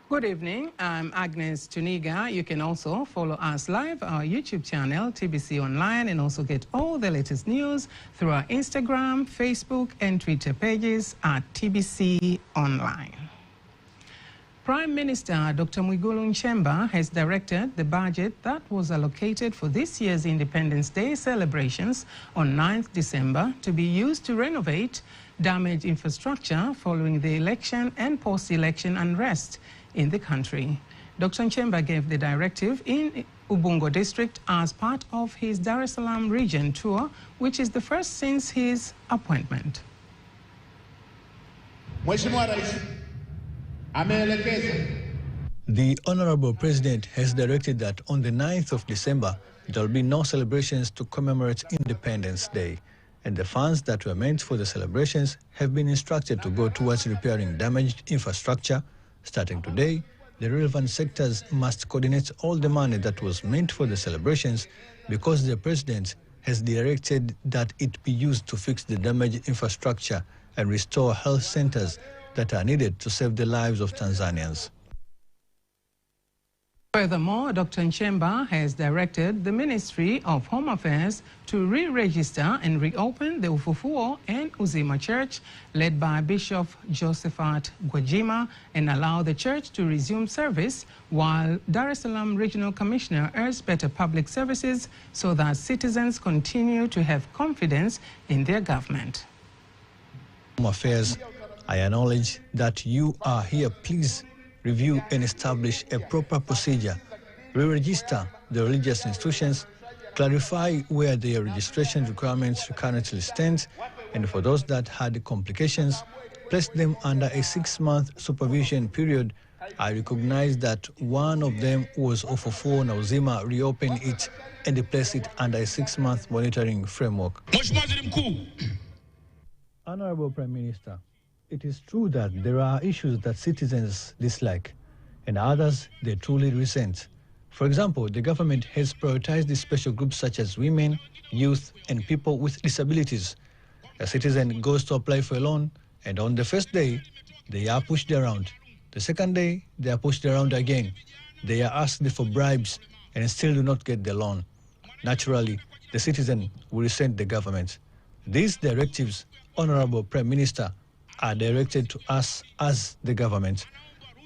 Good evening, I'm Agnes Tuniga. You can also follow us live, our YouTube channel, TBC Online, and also get all the latest news through our Instagram, Facebook, and Twitter pages at TBC Online. Prime Minister Dr. Mwigulu Nchemba has directed the budget that was allocated for this year's Independence Day celebrations on 9th December to be used to renovate damaged infrastructure following the election and post-election unrest in the country. Dr. Nchemba gave the directive in Ubungo district as part of his Dar es Salaam region tour, which is the first since his appointment. The Honorable President has directed that on the 9th of December, there will be no celebrations to commemorate Independence Day, and the funds that were meant for the celebrations have been instructed to go towards repairing damaged infrastructure. Starting today, the relevant sectors must coordinate all the money that was meant for the celebrations because the President has directed that it be used to fix the damaged infrastructure and restore health centers that are needed to save the lives of Tanzanians. Furthermore, Dr. Nchemba has directed the Ministry of Home Affairs to re-register and reopen the Ufufuo and Uzima Church, led by Bishop Josephat Gwajima, and allow the church to resume service, while Dar es Salaam Regional Commissioner urged better public services so that citizens continue to have confidence in their government. Home Affairs, I acknowledge that you are here. Please review and establish a proper procedure, re-register the religious institutions, clarify where their registration requirements currently stand, and for those that had complications, place them under a 6-month supervision period. I recognize that one of them was Ufufuo na Uzima. Reopen it and place it under a 6-month monitoring framework. Honorable Prime Minister, it is true that there are issues that citizens dislike and others they truly resent. For example, the government has prioritized the special groups such as women, youth, and people with disabilities. A citizen goes to apply for a loan, and on the first day, they are pushed around. The second day, they are pushed around again. They are asked for bribes and still do not get the loan. Naturally, the citizen will resent the government. These directives, Honorable Prime Minister, are directed to us as the government.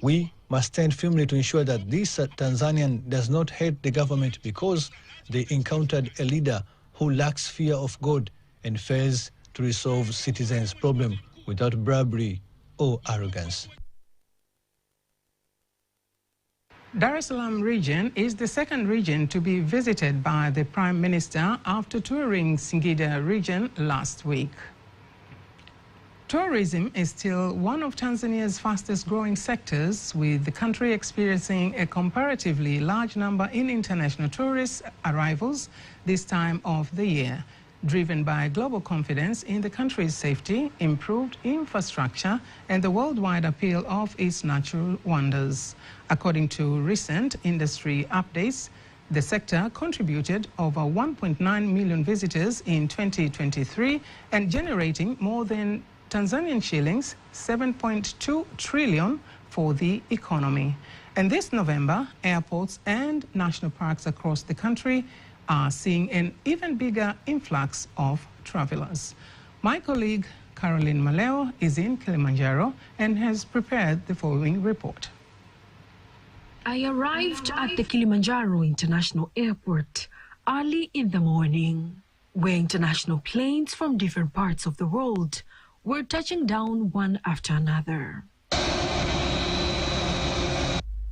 We must stand firmly to ensure that this Tanzanian does not hate the government because they encountered a leader who lacks fear of God and fails to resolve citizens' problems without bribery or arrogance. Dar es Salaam region is the second region to be visited by the Prime Minister after touring Singida region last week. Tourism is still one of Tanzania's fastest growing sectors, with the country experiencing a comparatively large number in international tourist arrivals this time of the year, driven by global confidence in the country's safety, improved infrastructure, and the worldwide appeal of its natural wonders. According to recent industry updates, the sector contributed over 1.9 million visitors in 2023 and generating more than Tanzanian shillings 7.2 trillion for the economy. And this November, airports and national parks across the country are seeing an even bigger influx of travelers. My colleague Caroline Maleo is in Kilimanjaro and has prepared the following report. I arrived at the Kilimanjaro International Airport early in the morning, where international planes from different parts of the world were touching down one after another.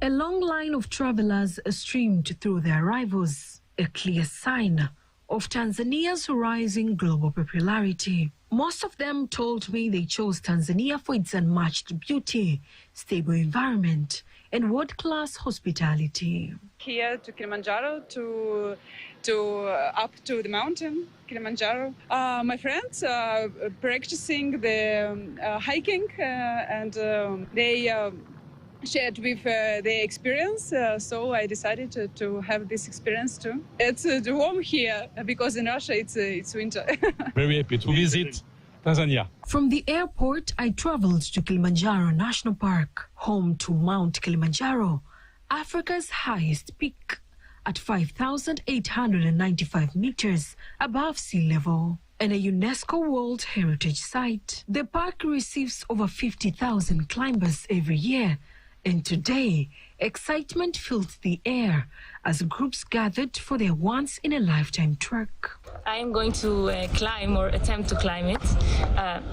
A long line of travelers streamed through their arrivals, a clear sign of Tanzania's rising global popularity. Most of them told me they chose Tanzania for its unmatched beauty, stable environment, and world-class hospitality. Here to Kilimanjaro up to the mountain, Kilimanjaro. My friends are practicing the hiking and they shared with their experience, so I decided to have this experience too. It's warm here because in Russia it's winter. Very happy to visit Tanzania. From the airport, I traveled to Kilimanjaro National Park, home to Mount Kilimanjaro, Africa's highest peak, at 5,895 meters above sea level, and a UNESCO World Heritage Site. The park receives over 50,000 climbers every year, and today, excitement filled the air as groups gathered for their once-in-a-lifetime trek. I'm going to climb or attempt to climb it.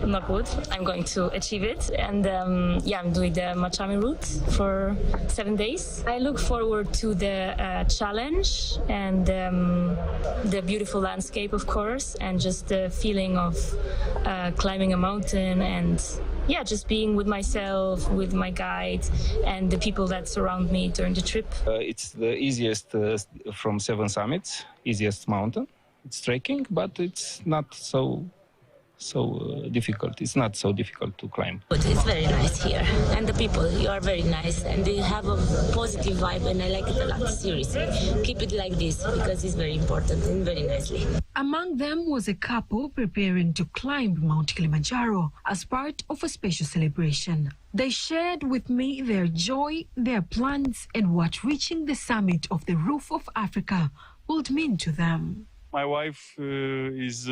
Not wood. I'm going to achieve it. And I'm doing the Machame route for 7 days. I look forward to the challenge and the beautiful landscape, of course, and just the feeling of climbing a mountain and just being with myself, with my guide, and the people that surround me during the trip. It's the easiest from 7 summits, easiest mountain. It's trekking, but it's not so difficult. It's not so difficult to climb. But it's very nice here, and the people, you are very nice, and they have a positive vibe, and I like it a lot, seriously. Keep it like this, because it's very important and very nicely. Among them was a couple preparing to climb Mount Kilimanjaro as part of a special celebration. They shared with me their joy, their plans, and what reaching the summit of the Roof of Africa would mean to them. My wife is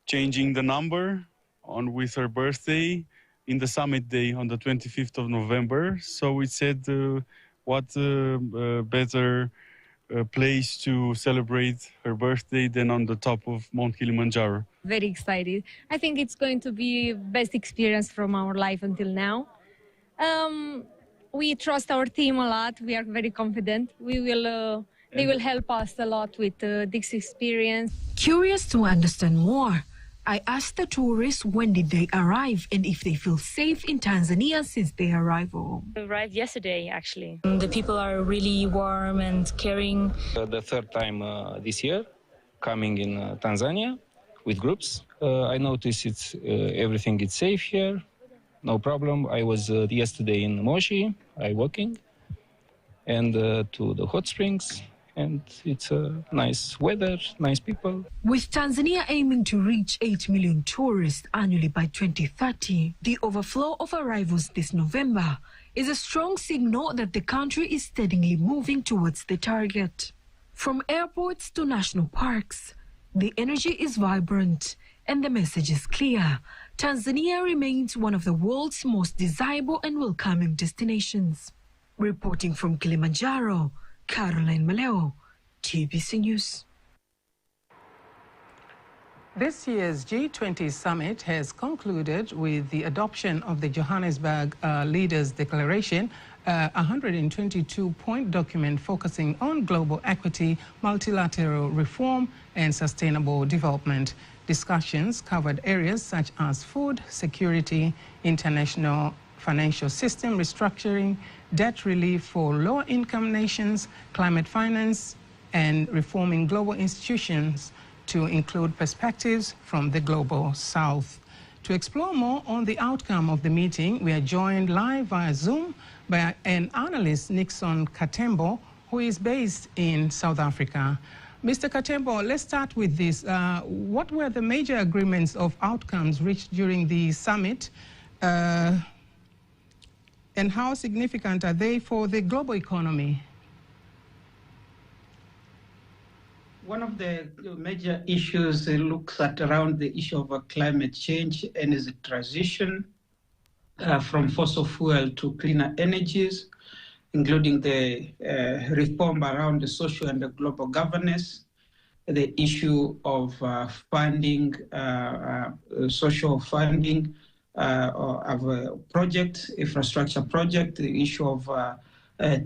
changing the number with her birthday in the summit day on the 25th of November. So we said, what better place to celebrate her birthday than on the top of Mount Kilimanjaro. Very excited. I think it's going to be best experience from our life until now. We trust our team a lot. We are very confident. They will help us a lot with this experience. Curious to understand more, I asked the tourists when did they arrive and if they feel safe in Tanzania since their arrival. I arrived yesterday, actually. The people are really warm and caring. The third time this year, coming in Tanzania with groups. I noticed everything is safe here, no problem. I was yesterday in Moshi, I walking, and to the hot springs. And it's nice weather, nice people. With Tanzania aiming to reach 8 million tourists annually by 2030, the overflow of arrivals this November is a strong signal that the country is steadily moving towards the target. From airports to national parks, the energy is vibrant and the message is clear. Tanzania remains one of the world's most desirable and welcoming destinations. Reporting from Kilimanjaro, Caroline Maleo, TBC News. This year's G20 summit has concluded with the adoption of the Johannesburg Leaders' Declaration, a 122-point document focusing on global equity, multilateral reform, and sustainable development. Discussions covered areas such as food security, international financial system restructuring, debt relief for low-income nations, climate finance, and reforming global institutions to include perspectives from the global south. To explore more on the outcome of the meeting, we are joined live via Zoom by an analyst, Nixon Katembo, who is based in South Africa. Mr. Katembo, let's start with this. What were the major agreements of outcomes reached during the summit? And how significant are they for the global economy? One of the major issues looks at around the issue of climate change and is a transition from fossil fuel to cleaner energies, including the reform around the social and the global governance, the issue of funding, social funding, of a project, infrastructure project, the issue of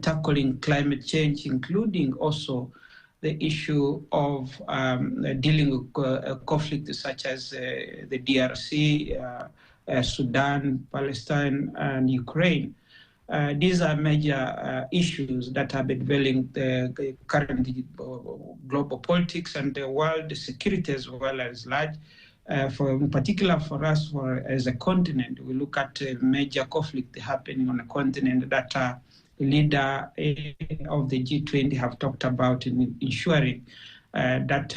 tackling climate change, including also the issue of dealing with conflicts such as the DRC, Sudan, Palestine, and Ukraine. These are major issues that have been dwelling the current global politics and the world security as well as large. In particular for us, as a continent, we look at a major conflict happening on a continent that leader of the G20 have talked about in ensuring that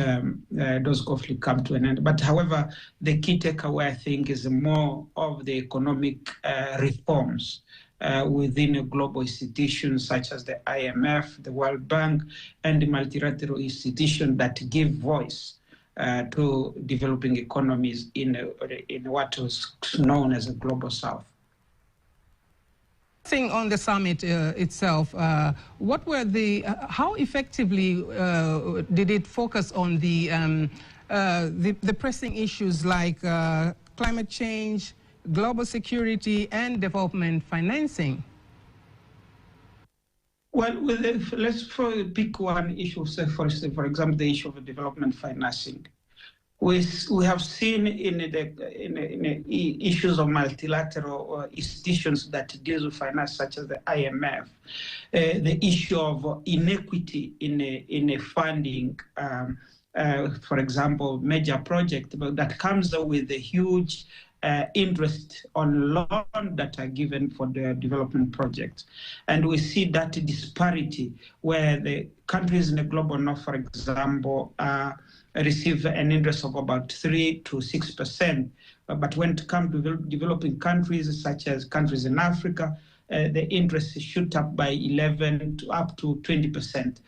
those conflicts come to an end. But however, the key takeaway, I think, is more of the economic reforms within global institutions such as the IMF, the World Bank, and the multilateral institutions that give voice to developing economies in what was known as a global south. On the summit itself, what were how effectively did it focus on the pressing issues like climate change, global security, and development financing? Well, let's pick one issue. Say, for example, the issue of development financing. We have seen in the issues of multilateral institutions that deal with finance, such as the IMF, the issue of inequity in funding. For example, major project that comes with a huge interest on loan that are given for the development projects. And we see that disparity where the countries in the global north, for example, receive an interest of about 3 to 6%. But when it comes to developing countries, such as countries in Africa, the interest shoot up by 11 to up to 20%,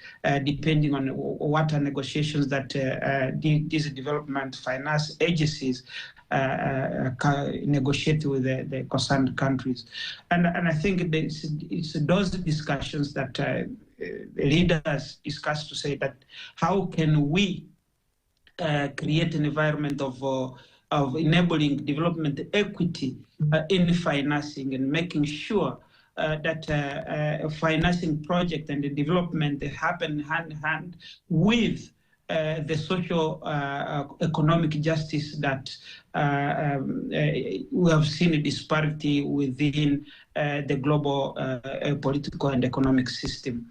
depending on what are negotiations that these development finance agencies negotiate with the concerned countries. And I think it's those discussions that leaders discuss to say that how can we create an environment of enabling development equity in financing and making sure that financing project and the development happen hand in hand with the social economic justice that we have seen a disparity within the global political and economic system.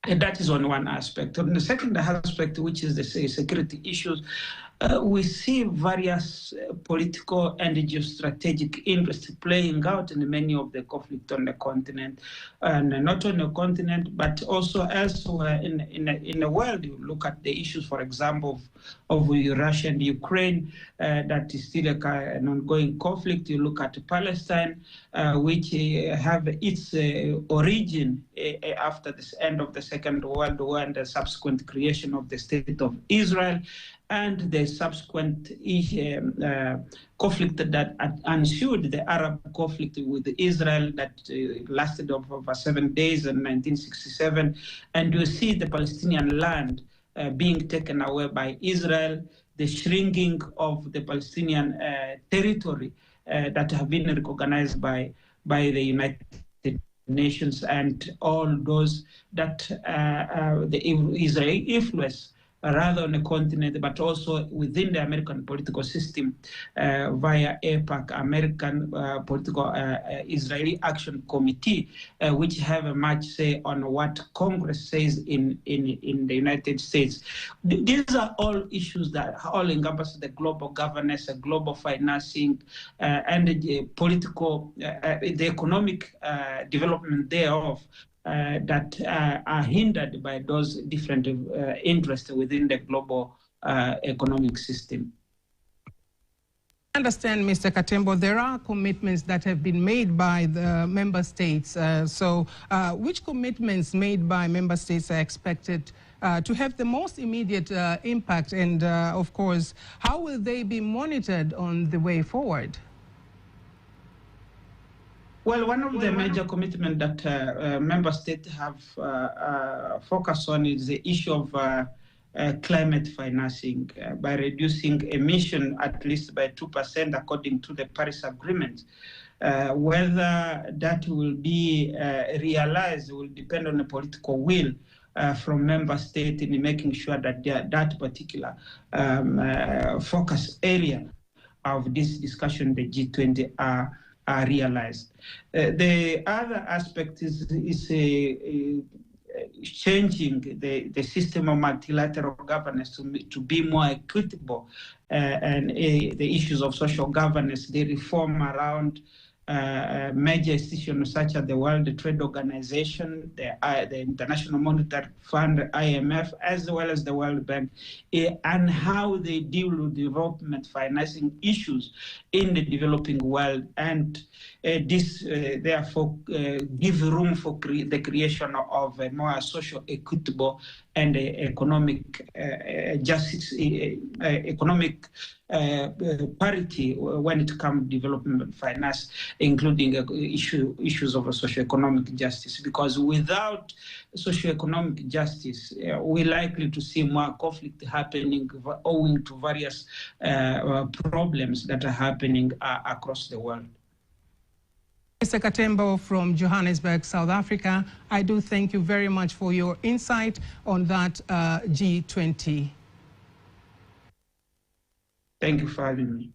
And that is on one aspect. On the second aspect, which is the security issues, we see various political and geostrategic interests playing out in many of the conflicts on the continent, and not on the continent, but also elsewhere in the world. You look at the issues, for example, of Russia and Ukraine, that is still an ongoing conflict. You look at Palestine, which have its origin after the end of the Second World War and the subsequent creation of the State of Israel, and the subsequent conflict that ensued, the Arab conflict with Israel that lasted over 7 days in 1967. And you see the Palestinian land being taken away by Israel, the shrinking of the Palestinian territory that have been recognized by the United Nations, and all those that the Israeli influence rather on the continent, but also within the American political system via AIPAC, American Political Israeli Action Committee, which have a much say on what Congress says in the United States. These are all issues that all encompass the global governance, global financing, and the political, the economic development thereof. That are hindered by those different interests within the global economic system. I understand, Mr. Katembo, there are commitments that have been made by the member states. Which commitments made by member states are expected to have the most immediate impact? And, of course, how will they be monitored on the way forward? Well, one of the major commitments that member states have focused on is the issue of climate financing by reducing emission at least by 2% according to the Paris Agreement. Whether that will be realized will depend on the political will from member states in making sure that that particular focus area of this discussion, the G20, are realized. The other aspect is changing the system of multilateral governance to be more equitable, and the issues of social governance, the reform around major institutions such as the World Trade Organization, the International Monetary Fund, IMF, as well as the World Bank, and how they deal with development financing issues in the developing world. And this, therefore, give room for the creation of a more social, equitable, and economic justice, economic parity when it comes to development finance, including issues of socio-economic justice. Because without socio-economic justice, we're likely to see more conflict happening owing to various problems that are happening across the world. Mr. Katembo from Johannesburg, South Africa, I do thank you very much for your insight on that G20. Thank you for having me.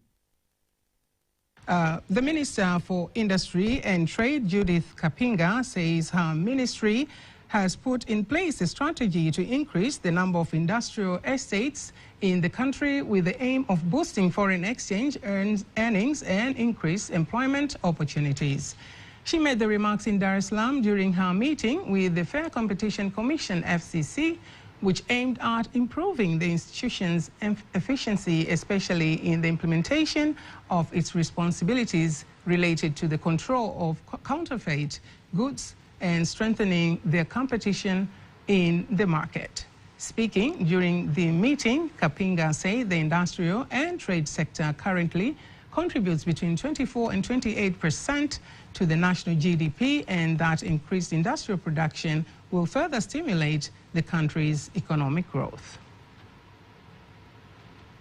The Minister for Industry and Trade, Judith Kapinga, says her ministry has put in place a strategy to increase the number of industrial estates in the country with the aim of boosting foreign exchange earnings and increase employment opportunities. She made the remarks in Dar es Salaam during her meeting with the Fair Competition Commission, FCC, which aimed at improving the institution's efficiency, especially in the implementation of its responsibilities related to the control of counterfeit goods and strengthening their competition in the market. Speaking during the meeting, Kapinga said the industrial and trade sector currently contributes between 24 and 28% to the national GDP, and that increased industrial production will further stimulate the country's economic growth.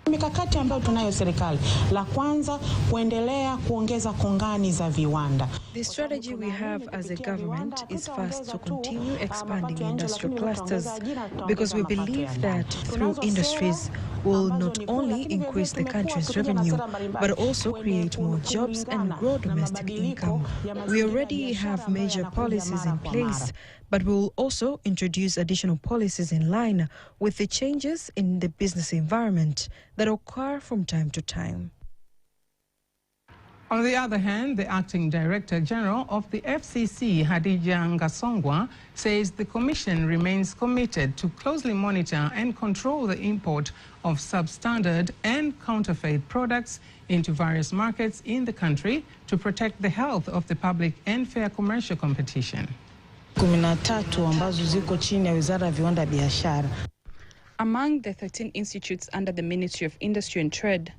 Mikakati ambayo tunayo serikali, la kwanza kuendelea kuongeza kongani za viwanda. The strategy we have as a government is first to continue expanding industrial clusters, because we believe that through industries will not only increase the country's revenue, but also create more jobs and grow domestic income. We already have major policies in place, but we will also introduce additional policies in line with the changes in the business environment that occur from time to time. On the other hand, the Acting Director General of the FCC, Hadija Ngasongwa, says the Commission remains committed to closely monitor and control the import of substandard and counterfeit products into various markets in the country to protect the health of the public and fair commercial competition. 13 ambazo ziko chini ya Wizara ya Viwanda Biashara. Among the 13 institutes under the Ministry of Industry and Trade,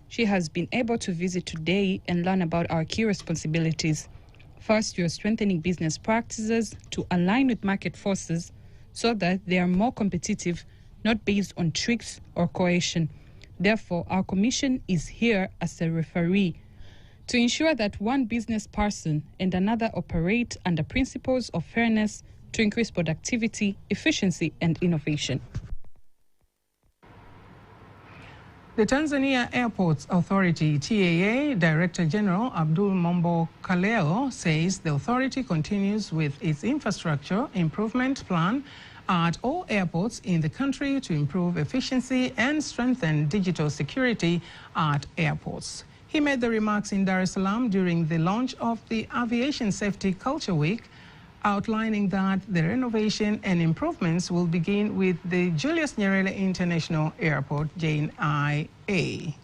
she has been able to visit today and learn about our key responsibilities. First, we are strengthening business practices to align with market forces so that they are more competitive, not based on tricks or coercion. Therefore, our commission is here as a referee to ensure that one business person and another operate under principles of fairness to increase productivity, efficiency, and innovation. The Tanzania Airports Authority, TAA, Director General Abdul Mombo Kaleo says the authority continues with its infrastructure improvement plan at all airports in the country to improve efficiency and strengthen digital security at airports. He made the remarks in Dar es Salaam during the launch of the Aviation Safety Culture Week, outlining that the renovation and improvements will begin with the Julius Nyerere International Airport, JNIA.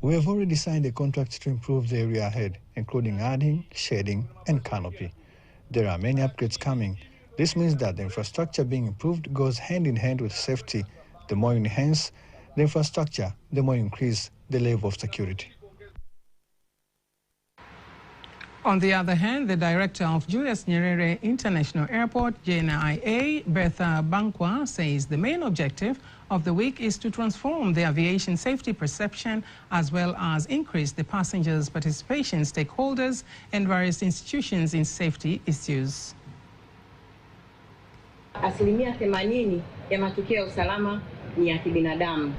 We have already signed a contract to improve the area ahead, including adding, shading, and canopy. There are many upgrades coming. This means that the infrastructure being improved goes hand in hand with safety. The more you enhance the infrastructure, the more you increase the level of security. On the other hand, the director of Julius Nyerere International Airport, JNIA, Bertha Bankwa, says the main objective of the week is to transform the aviation safety perception as well as increase the passengers' participation, stakeholders, and various institutions in safety issues. Asilimia 80 ya matukio ya usalama ni ya kibinadamu.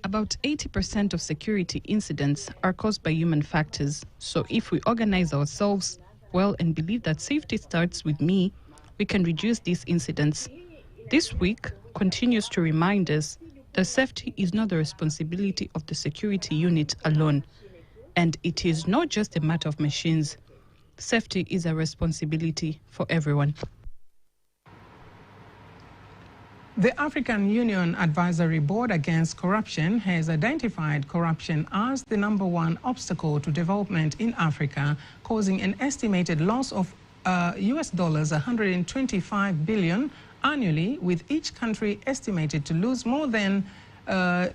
About 80% of security incidents are caused by human factors. So if we organize ourselves well and believe that safety starts with me, we can reduce these incidents. This week continues to remind us The safety is not the responsibility of the security unit alone, and it is not just a matter of machines. Safety is a responsibility for everyone. The African Union Advisory Board Against Corruption has identified corruption as the #1 obstacle to development in Africa, causing an estimated loss of US dollars 125 billion annually, with each country estimated to lose more than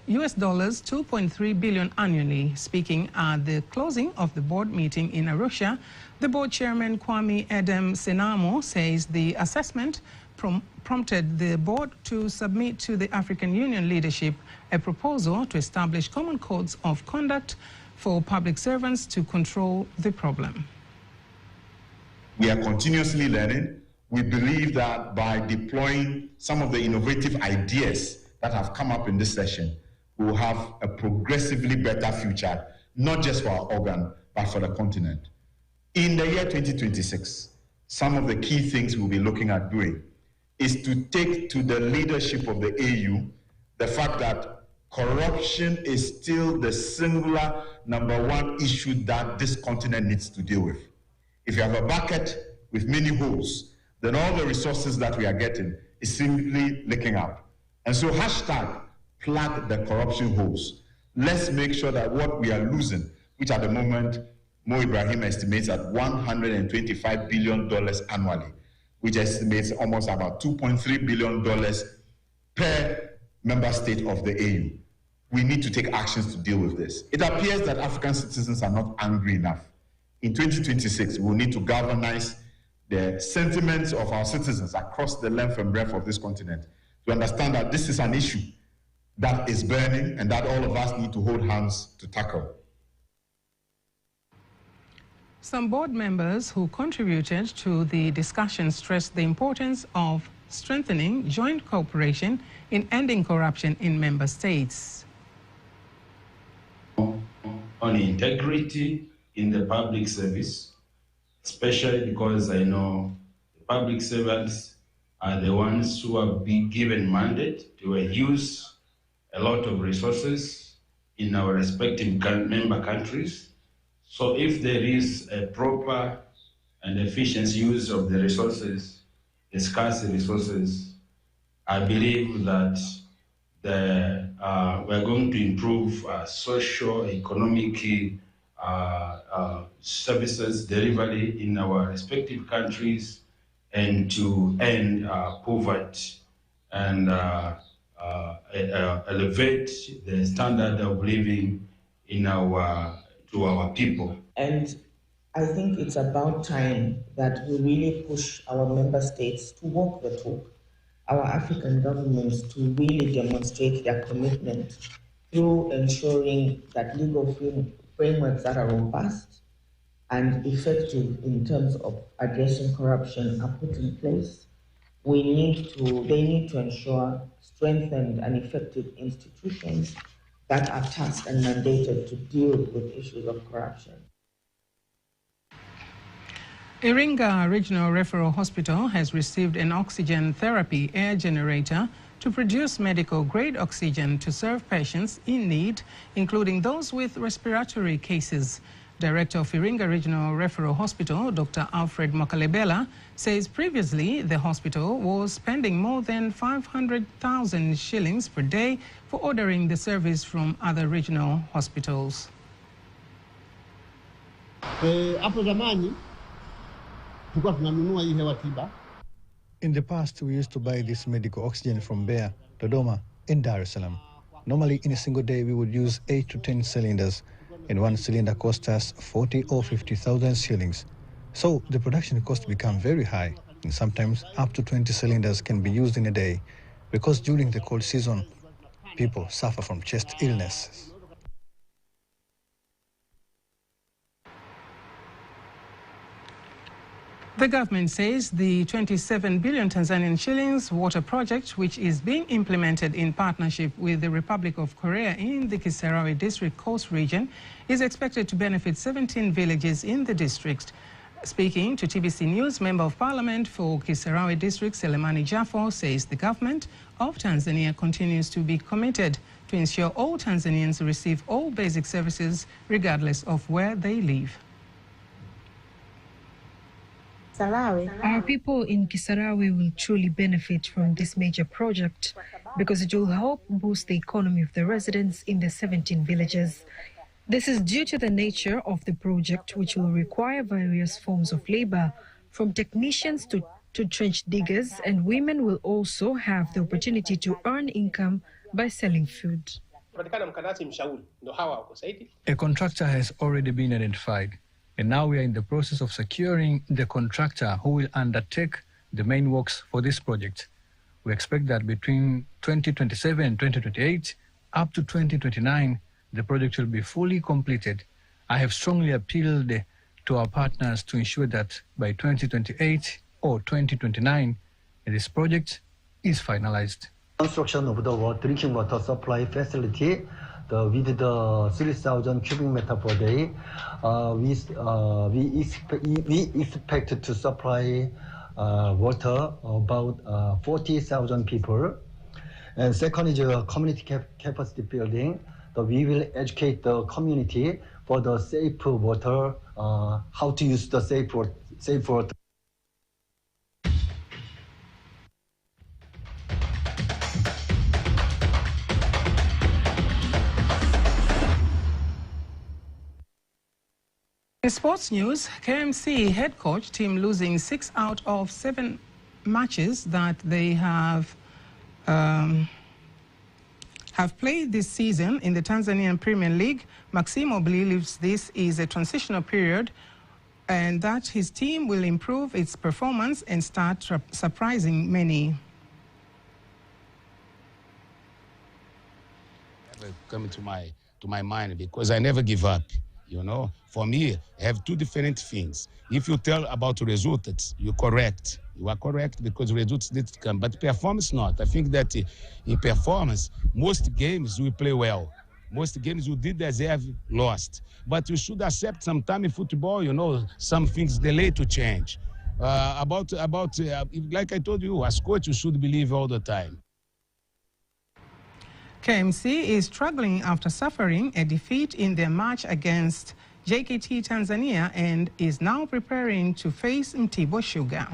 US dollars 2.3 billion annually. Speaking at the closing of the board meeting in Arusha, the board chairman Kwame Edem Senamo says the assessment prompted the board to submit to the African Union leadership a proposal to establish common codes of conduct for public servants to control the problem. We are continuously learning. We believe that by deploying some of the innovative ideas that have come up in this session, we will have a progressively better future, not just for our organ, but for the continent. In the year 2026, some of the key things we'll be looking at doing is to take to the leadership of the AU the fact that corruption is still the singular #1 issue that this continent needs to deal with. If you have a bucket with many holes, then all the resources that we are getting is simply leaking out. And so #plug the corruption holes. Let's make sure that what we are losing, which at the moment Mo Ibrahim estimates at $125 billion annually, which estimates almost about $2.3 billion per member state of the AU. We need to take actions to deal with this. It appears that African citizens are not angry enough. In 2026, we will need to galvanize the sentiments of our citizens across the length and breadth of this continent to understand that this is an issue that is burning and that all of us need to hold hands to tackle. Some board members who contributed to the discussion stressed the importance of strengthening joint cooperation in ending corruption in member states. On integrity in the public service, especially because I know the public servants are the ones who have been given mandate to use a lot of resources in our respective member countries. So if there is a proper and efficient use of the resources, the scarce resources, I believe that we're going to improve socio-economic services delivery in our respective countries and to end poverty and elevate the standard of living in to our people. And I think it's about time that we really push our member states to walk the talk, our African governments to really demonstrate their commitment through ensuring that legal frameworks that are robust and effective in terms of addressing corruption are put in place. They need to ensure strengthened and effective institutions that are tasked and mandated to deal with issues of corruption. Iringa Regional Referral Hospital has received an oxygen therapy air generator to produce medical-grade oxygen to serve patients in need, including those with respiratory cases. Director of Iringa Regional Referral Hospital, Dr. Alfred Mokalebela, says previously the hospital was spending more than 500,000 shillings per day for ordering the service from other regional hospitals. In the past, we used to buy this medical oxygen from Beira, Dodoma, and Dar es Salaam. Normally, in a single day, we would use 8 to 10 cylinders, and one cylinder cost us 40 or 50,000 shillings. So the production cost became very high, and sometimes up to 20 cylinders can be used in a day, because during the cold season, people suffer from chest illnesses. The government says the 27 billion Tanzanian shillings water project, which is being implemented in partnership with the Republic of Korea in the Kisarawe District Coast region, is expected to benefit 17 villages in the district. Speaking to TBC News, Member of Parliament for Kisarawe District, Selemani Jafo, says the government of Tanzania continues to be committed to ensure all Tanzanians receive all basic services regardless of where they live. Our people in Kisarawe will truly benefit from this major project because it will help boost the economy of the residents in the 17 villages. This is due to the nature of the project, which will require various forms of labor, from technicians to trench diggers, and women will also have the opportunity to earn income by selling food. A contractor has already been identified, and now we are in the process of securing the contractor who will undertake the main works for this project. We expect that between 2027 and 2028, up to 2029, the project will be fully completed. I have strongly appealed to our partners to ensure that by 2028 or 2029, this project is finalized. Construction of the drinking water supply facility with the 3,000 cubic meter per day, we expect to supply water about 40,000 people. And second is a community capacity building. We will educate the community for the safe water, how to use the safe water. In sports news, KMC head coach team losing 6 out of 7 matches that they have played this season in the Tanzanian Premier League. Maximo believes this is a transitional period and that his team will improve its performance and start surprising many. Coming to my mind because I never give up. You know, for me, I have two different things. If you tell about results, you're correct. You are correct because results did come, but performance not. I think that in performance, most games we play well. Most games you did deserve lost. But you should accept sometime in football, you know, some things delay to change. Like I told you, as coach, you should believe all the time. KMC is struggling after suffering a defeat in their match against JKT Tanzania and is now preparing to face Mtibwa Sugar.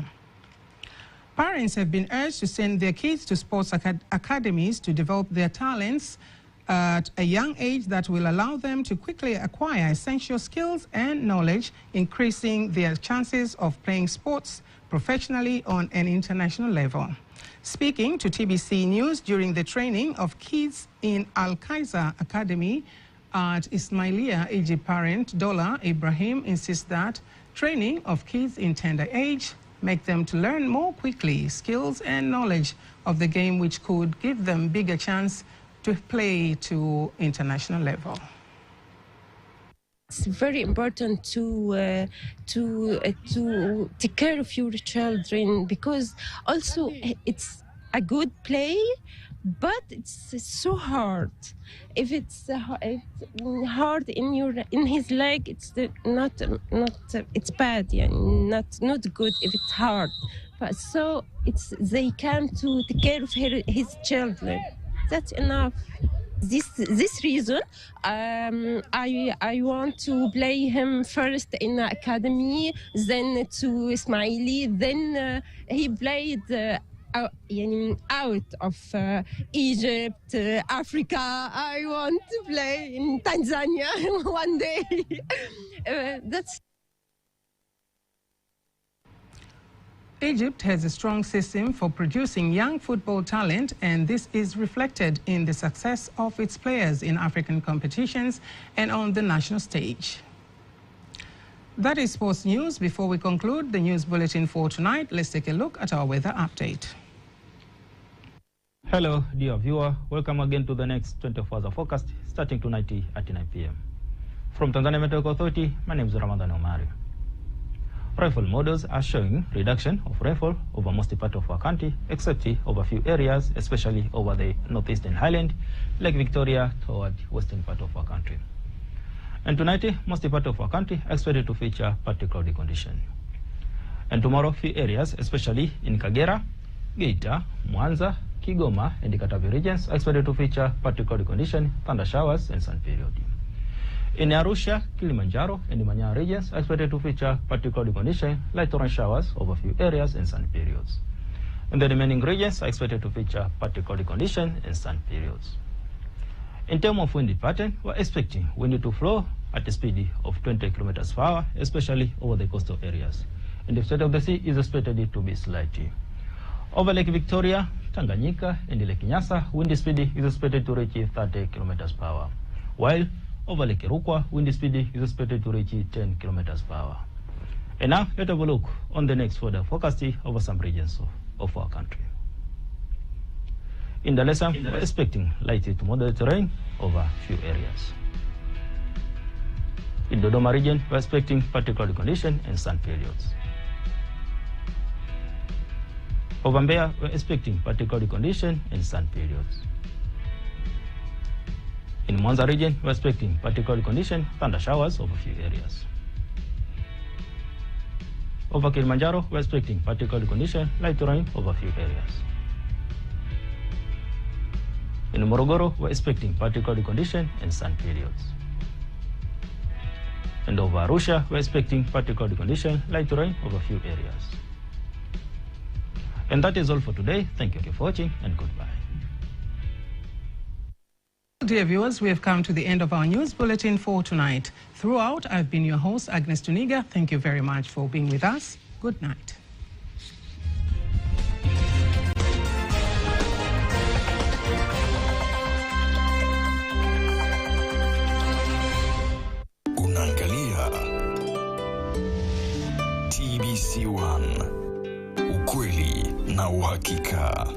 Parents have been urged to send their kids to sports academies to develop their talents at a young age that will allow them to quickly acquire essential skills and knowledge, increasing their chances of playing sports professionally on an international level. Speaking to TBC News during the training of kids in Al-Kaiser Academy at Ismailia, Egypt, parent Dola Ibrahim insists that training of kids in tender age make them to learn more quickly skills and knowledge of the game, which could give them bigger chance to play to international level. It's very important to take care of your children because also it's a good play, but it's so hard. If it's hard in his leg, it's it's bad. Yeah, not good if it's hard. But so they come to take care of his children. That's enough. This reason, I want to play him first in the academy, then to Ismaili, then he played out of Egypt, Africa. I want to play in Tanzania one day. That's. Egypt has a strong system for producing young football talent, and this is reflected in the success of its players in African competitions and on the national stage. That is sports news. Before we conclude the news bulletin for tonight, let's take a look at our weather update. Hello, dear viewer. Welcome again to the next 24 hours forecast, starting tonight at 9 p.m. From Tanzania Meteorological Authority, my name is Ramadan Omari. Rainfall models are showing reduction of rainfall over most part of our country, except over a few areas, especially over the northeastern highland, Lake Victoria, toward western part of our country. And tonight, most part of our country are expected to feature partly cloudy condition. And tomorrow, few areas, especially in Kagera, Geita, Mwanza, Kigoma, and the Katavi regions, are expected to feature partly cloudy condition, thunder showers, and sun period. In Arusha, Kilimanjaro, and the Manyara regions, are expected to feature partly cloudy condition, light torrential showers over few areas, and sun periods. And the remaining regions are expected to feature partly cloudy condition and sun periods. In terms of wind pattern, we're expecting wind to flow at a speed of 20 kilometers per hour, especially over the coastal areas. And the state of the sea is expected to be slightly. Over Lake Victoria, Tanganyika, and Lake Nyasa, wind speed is expected to reach 30 kilometers per hour. While over Lake Rukwa, wind speed is expected to reach 10 kilometers per hour. And now, let's have a look on the next weather forecast over some regions of our country. In Dar es Salaam, we're expecting light to moderate rain over a few areas. In Dodoma region, we're expecting partly cloudy condition and sun periods. Over Mbeya, we're expecting partly cloudy condition and sun periods. In Mwanza region, we're expecting partly cloudy condition, thunder showers over a few areas. Over Kilimanjaro, we're expecting partly cloudy condition, light rain over a few areas. In Morogoro, we're expecting partly cloudy condition and sun periods. And over Arusha, we're expecting partly cloudy condition, light rain over a few areas. And that is all for today. Thank you for watching, and goodbye. Dear viewers, we have come to the end of our news bulletin for tonight. Throughout, I've been your host, Agnes Tuniga. Thank you very much for being with us. Good night. Unaangalia TBC1, ukweli na uhakika.